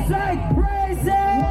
Eastside Racing!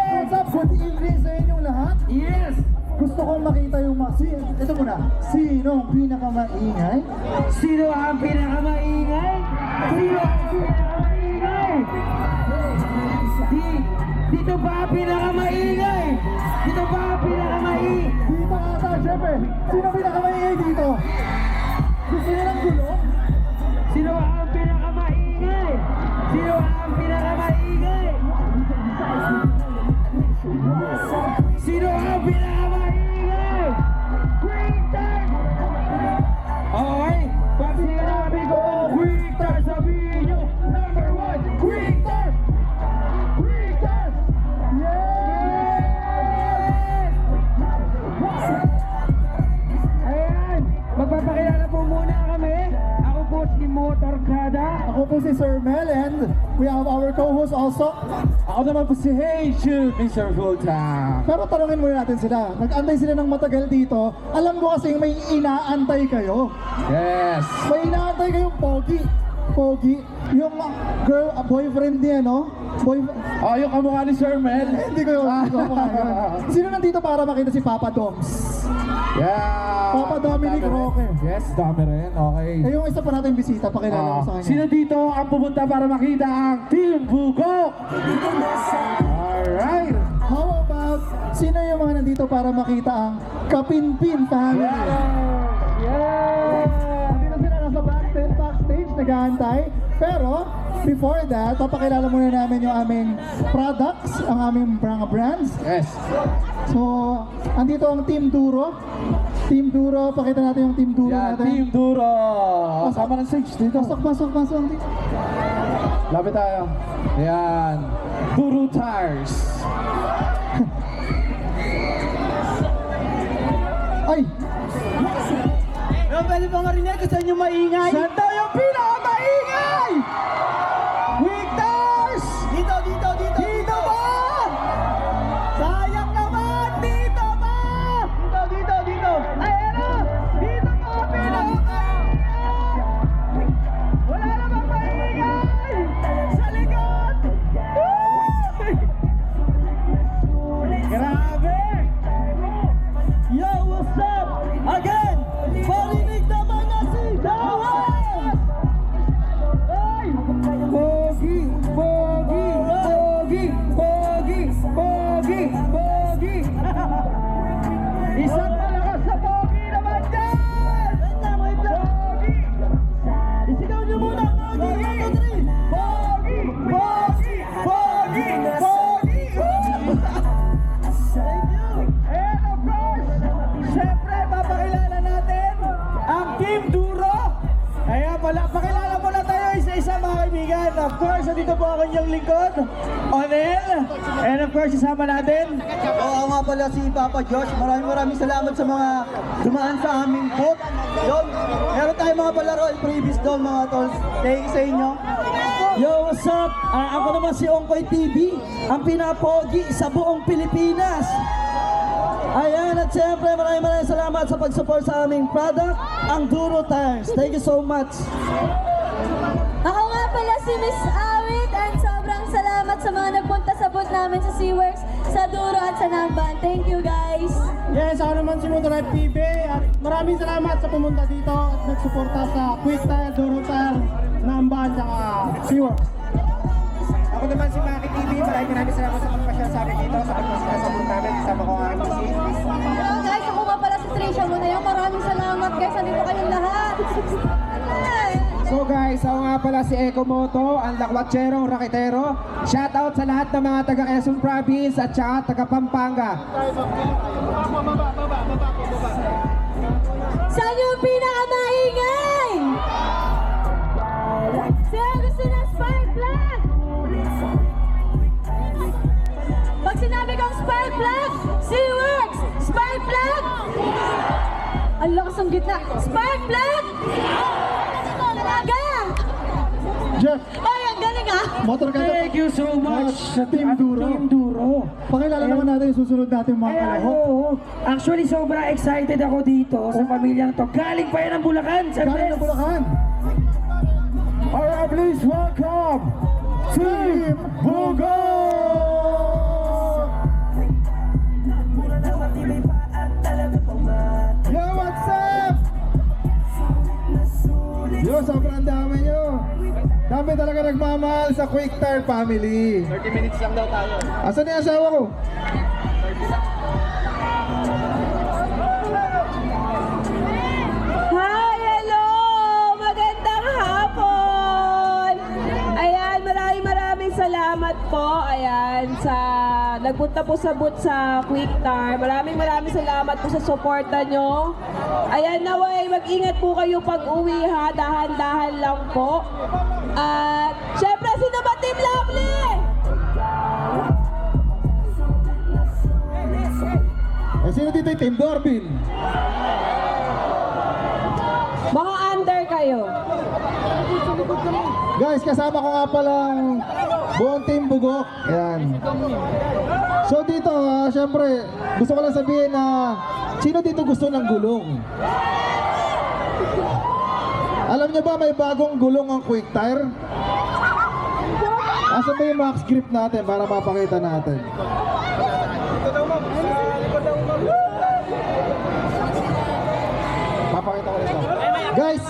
What's up? Good evening sa inyong lahat. Yes! Gusto kong makita yung ito muna. Sinong pinakamaingay? Sino ang pinakamaingay? Sino ang pinakamaingay? Dito ba ang pinakamaingay? Dito ba ang pinakamaingay? Dito ata, syempre. Sino pinakamaingay dito? Gusto niyo ng gulo? Sino ang pinakamaingay? Sino ang pinakamaingay? Sino ang pinakamaingay? Quitter! Okay, pag sinabi ko Quitter, sabihin nyo number 1, Quitter! Quitter! Ayan, magpapakilala po muna kami. Ako po si Motorkada. Ako po si Sir Mel and we have our co-host also. Ako naman po si Hey Jude, Mr. Fulltime. Pero tanungin muna natin sila. Nag-antay sila ng matagal dito. Alam ko kasi may inaantay kayo. Yes. May inaantay kayong pogi. Pogi. Yung boyfriend niya, no? Oh, yung kamukha ni Sir Mel. Hindi ko yung Sino nandito para makita si Papa Doms? Yeah. Papa Dominic Dami rin. Roque. Yes, dami rin. Okay. Eh, yung isa pa natin bisita, pakilala mo sa kanya. Sino dito ang pumunta para makita ang Team Bugok? Alright. How about, sino yung mga nandito para makita ang Kapinpin family? Yeah. Nandito sila nasa backstage, nag-aantay. Pero, before that, papakilala muna namin yung aming products, ang aming mga brands. Yes. So, andito ang Team Duro. Team Duro, pakita natin yung Team Duro Yeah, natin. Team Duro. Kasama ng stage dito. Pasok. Lapit tayo. Ayan. Duro Tires. Ay! Pwede pa marinig kung saan yung maingay? Saan daw yung pinakamaingay? Victors! Dito! Dito ba? Sayang naman! Dito ba? Dito! Ayan na! Dito ba ang pinakamaingay? Wala namang maingay! Sa likod! Grabe! Yo, what's up? Again! Marinig naman na si Dawas! Ay! Pogi! Isang malakas na pogi naman dyan! Pogi! Isigaw niyo muna ang pogi! Pogi! Thank you! And of course, syempre, papakilala natin ang Team Duro. Kaya pakilala muna tayo isa-isa mga kaibigan. Of course, dito po ako inyong lingkod, Onel. And of course, isama natin. Oo nga pala si Papa Josh. Maraming salamat sa mga dumaan sa aming booth. Yun, meron tayong mga palaro previous doon mga tol. Thank you sa inyo. Yo, what's up? Ako naman si Ongkoy TV, ang pinapogi sa buong Pilipinas. Ayan, at siyempre maraming salamat sa pag-support sa aming product, ang Duro Tires. Thank you so much. Ako nga pala si Miss Awit and sobrang salamat sa mga nagpunta sa booth namin sa SeaWorks, sa Duro at sa Namban. Thank you guys! Yes, ako naman si Motorride PB at maraming salamat sa pumunta dito at nagsuporta sa Quick Tire, Duro Tire, Namban, at SeaWorks. Ako naman si Maki TV. Maraming salamat sa pagpasyal sa amin dito, sa pagpasyal sa booth namin. Kasama ko ang MC. Hello guys, ako nga pala si Trisha Munayaw. Maraming salamat guys, nandito kayong lahat! So guys, ako nga pala si Eco Moto, ang lakwatserong raketero. Shoutout sa lahat ng mga taga Quezon Province at saka taga Pampanga. Saan yung pinakamaingay? Sino gusto ng spark plug? Pag sinabi kong spark plug, SeaWorks! Spark plug! Ang lakas ng gitna. Spark plug! Talaga! Jeff, Ay, ang galing ah! Motorkada. Thank you so much Sa Team Duro. Team Duro. Pakilala naman natin yung susunod natin mga kalahok. Oo. Actually, sobrang excited ako dito sa pamilyang to. Galing pa yan ang Bulacan. Galing na Bulacan. Alright, please welcome Team Grabe talaga nagmamahal sa Quick Tire family. 30 minutes lang daw tayo. Asan yung asawa ko? Hi! Hello! Magandang hapon! Ayan, maraming salamat po. Ayan, sa nagpunta po sa booth sa Quick Tire. Maraming salamat po sa suporta nyo. Ayan, naway, mag-ingat po kayo pag-uwi ha. Dahan-dahan lang po. At, syempre, sino ba Team Lovely? Eh, sino dito yung Team Dorbin? Mga under kayo. Guys, kasama ko nga palang buong Team Bugok. Ayan. So dito, syempre, gusto ko lang sabihin na sino dito gusto ng gulong? Alam niyo ba may bagong gulong ang Quick Tire? Asan ba yung max grip natin para mapakita natin? Papakita ko ito. Guys,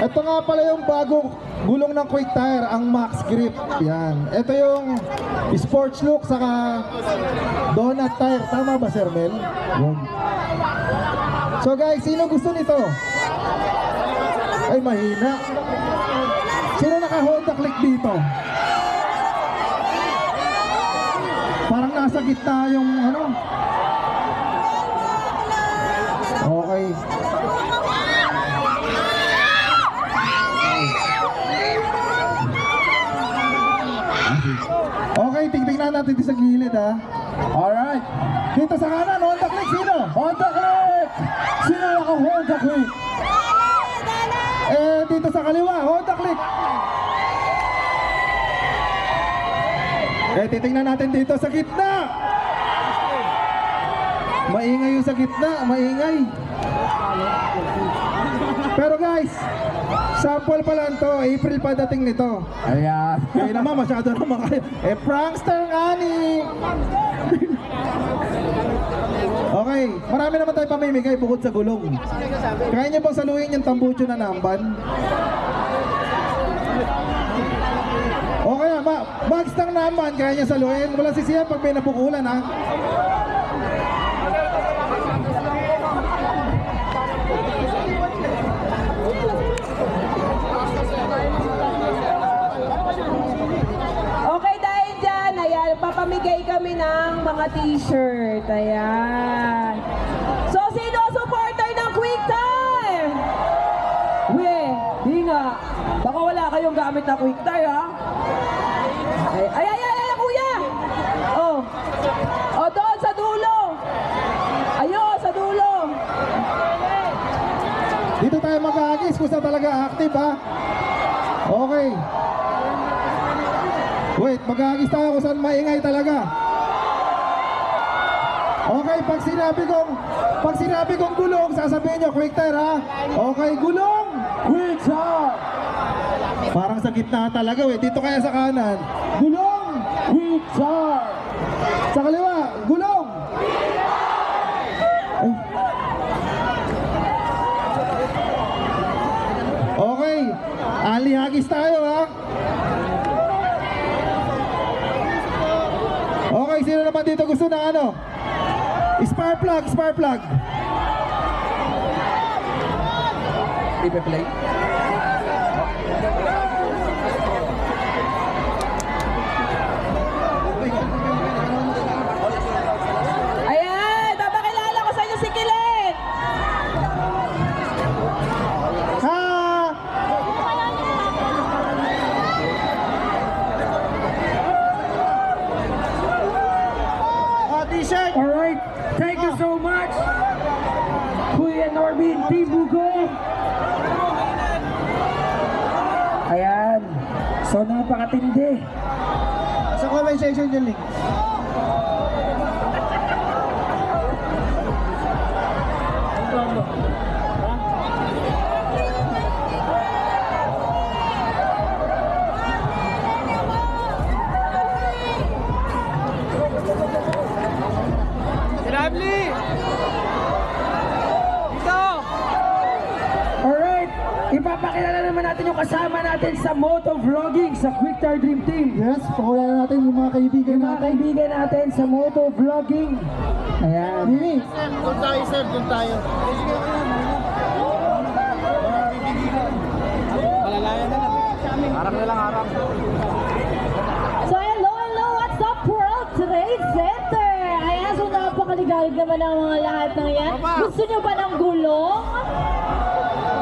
ito nga pala yung bagong gulong ng Quick Tire, ang Max Grip. Yan. Ito yung sports look saka donut tire. Tama ba, Sir Mel? Yun. So guys, sino gusto nito? Ay, mahina. Sino naka-Honda Click dito? Parang nasa gitna yung ano. Okay. Okay, tignan natin dito sa gilid ha. Alright. Dito sa kanan, Honda Click, sino? Honda Click! Sino naka-Honda Click? Eh, dito sa kaliwa, Honda Click. Eh, titingnan natin dito sa gitna. Maingay yung sa gitna, maingay. Pero guys, sample pa lang to, April pa dating nito. Ayan. Kayo naman, masyado naman kayo. Eh, prankster nga ni. Okay, marami naman tayo pamimigay bukod sa gulong. Kaya niyo bang saluhin yung tambucho na namban? Okay, bags ng naman, kaya niya saluhin. Walang sisiyan pag may napukulan ha. Okay, dahil dyan, ayan, papamigay kami ng mga t-shirt. Ayan. So, sino ang supporter ng Quick Tire? Di nga. Baka wala kayong gamit na Quick Tire, ha? Ay, kuya! Oh. Oh, doon, sa dulo. Ayun, sa dulo. Dito tayo mag-aagis kung saan talaga active ha. Okay. Wait, mag-aagis tayo kung saan maingay talaga. Okay, pag sinabi kong gulong, sasabihin nyo, Quick Tire ha. Okay, gulong! Quick Tire! Parang sa gitna talaga dito kaya sa kanan. Gulong! Quick Tire! Sa kaliwa, gulong! Ay. Okay, alihagis tayo ha. Okay, sino naman dito gusto ng ano? Spark plug. Ipe-play. Ayan, papakilala ko sa inyo si Kilit. Ha! T-shirt. Alright, thank you so much, Kuya Norbin, Team Bugok. Ayan, so napakatindi. Sa comment section yung link. Lovely! Dito! Alright, ipapakilala naman natin yung kasama natin sa motovlogging sa Quicktar Dream Team. Yes, pakilala natin yung mga kaibigan Yung mga natin. kaibigan natin sa motovlogging. Ayan. Mimi, So hello, what's up World Trade Center? Ayan, so napakaligalig naman ang mga lahat ng yan. Gusto nyo ba ng gulong?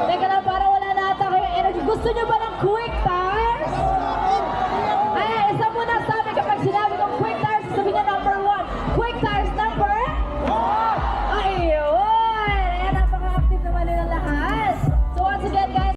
Teka lang, para wala na ata kayo energy. Gusto nyo ba ng quick time?